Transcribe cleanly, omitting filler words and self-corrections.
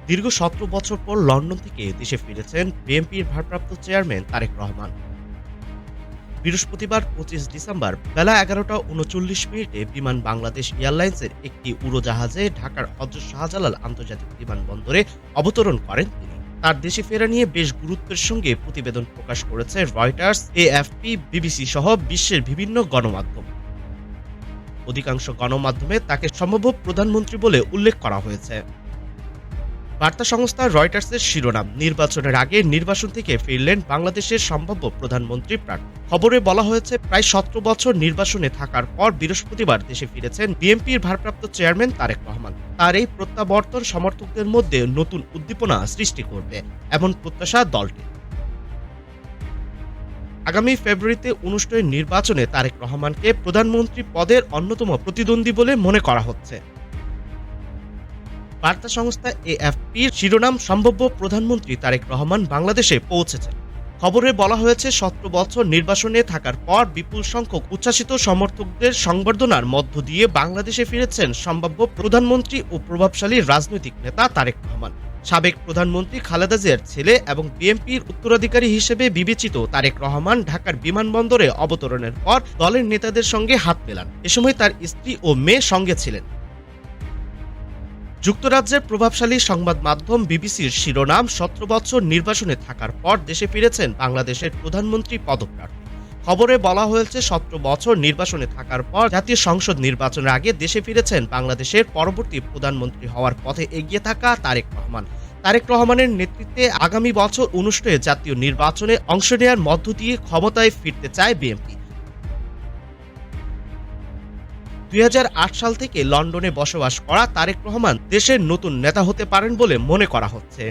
দীর্ঘ ১৭ বছর পর লন্ডন থেকে দেশে ফিরেছেন বিএনপির ভারপ্রাপ্ত চেয়ারম্যান তারেক রহমান। বৃহস্পতিবার ২৫ ডিসেম্বর বেলা ১১টা ৩৯ বিমান বাংলাদেশ এয়ারলাইন্সের একটি উড়োজাহাজে ঢাকার হজরত শাহজালাল আন্তর্জাতিক বিমানবন্দরে অবতরণ করেন তিনি। তার দেশে ফেরা নিয়ে বেশ গুরুত্বের সঙ্গে প্রতিবেদন প্রকাশ করেছে রয়টার্স, এএফপি, বিবিসি সহ বিশ্বের বিভিন্ন গণমাধ্যম। অধিকাংশ গণমাধ্যমে তাকে সম্ভাব্য প্রধানমন্ত্রী বলে উল্লেখ করা হয়েছে। বার্তা সংস্থা রয়টার্সের শিরোনাম, নির্বাচনের আগে নির্বাসন থেকে ফিরলেন বাংলাদেশের সম্ভাব্য প্রধানমন্ত্রী প্রার্থী। খবরে বলা হয়েছে, প্রায় ১৭ বছর নির্বাসনে থাকার পর বৃহস্পতিবার দেশে ফিরেছেন বিএনপির ভারপ্রাপ্ত চেয়ারম্যান তারেক রহমান। তার এই প্রত্যাবর্তন সমর্থকদের মধ্যে নতুন উদ্দীপনা সৃষ্টি করবে, এমন প্রত্যাশা দলটির। আগামী ফেব্রুয়ারিতে অনুষ্ঠেয় নির্বাচনে তারেক রহমানকে প্রধানমন্ত্রী পদের অন্যতম প্রতিদ্বন্দ্বী বলে মনে করা হচ্ছে। বার্তা সংস্থা এএফপির শিরোনাম, সম্ভাব্য প্রধানমন্ত্রী তারেক রহমান বাংলাদেশে পৌঁছেছেন। খবরে বলা হয়েছে, ১৭ বছর নির্বাসনে থাকার পর বিপুল সংখ্যক উচ্ছ্বাসিত সমর্থকদের সংবর্ধনার মধ্য দিয়ে বাংলাদেশে ফিরেছেন সম্ভাব্য প্রধানমন্ত্রী ও প্রভাবশালী রাজনৈতিক নেতা তারেক রহমান। সাবেক প্রধানমন্ত্রী খালেদা জিয়ার ছেলে এবং বিএনপির উত্তরাধিকারী হিসেবে বিবেচিত তারেক রহমান ঢাকার বিমানবন্দরে অবতরণের পর দলের নেতাদের সঙ্গে হাত মেলান। এ সময় তার স্ত্রী ও মেয়ে সঙ্গে ছিলেন। যুক্তরাজ্যের প্রভাবশালী সংবাদ মাধ্যম বিবিসির শিরোনাম, ১৭ বছর নির্বাসনে থাকার পর দেশে ফিরেছেন বাংলাদেশের প্রধানমন্ত্রী পদপ্রার্থী। খবরে বলা হয়েছে, ১৭ বছর নির্বাসনে থাকার পর জাতীয় সংসদ নির্বাচনের আগে দেশে ফিরেছেন বাংলাদেশের পরবর্তী প্রধানমন্ত্রী হওয়ার পথে এগিয়ে থাকা তারেক রহমান। তারেক রহমানের নেতৃত্বে আগামী বছর অনুষ্ঠেয় জাতীয় নির্বাচনে অংশ নেওয়ার মধ্য দিয়ে ক্ষমতায় ফিরতে চায় বিএনপি। ২০০৮ সাল থেকে লন্ডনে বসবাস করা তারেক রহমান দেশের নতুন নেতা হতে পারেন বলে মনে করা হচ্ছে।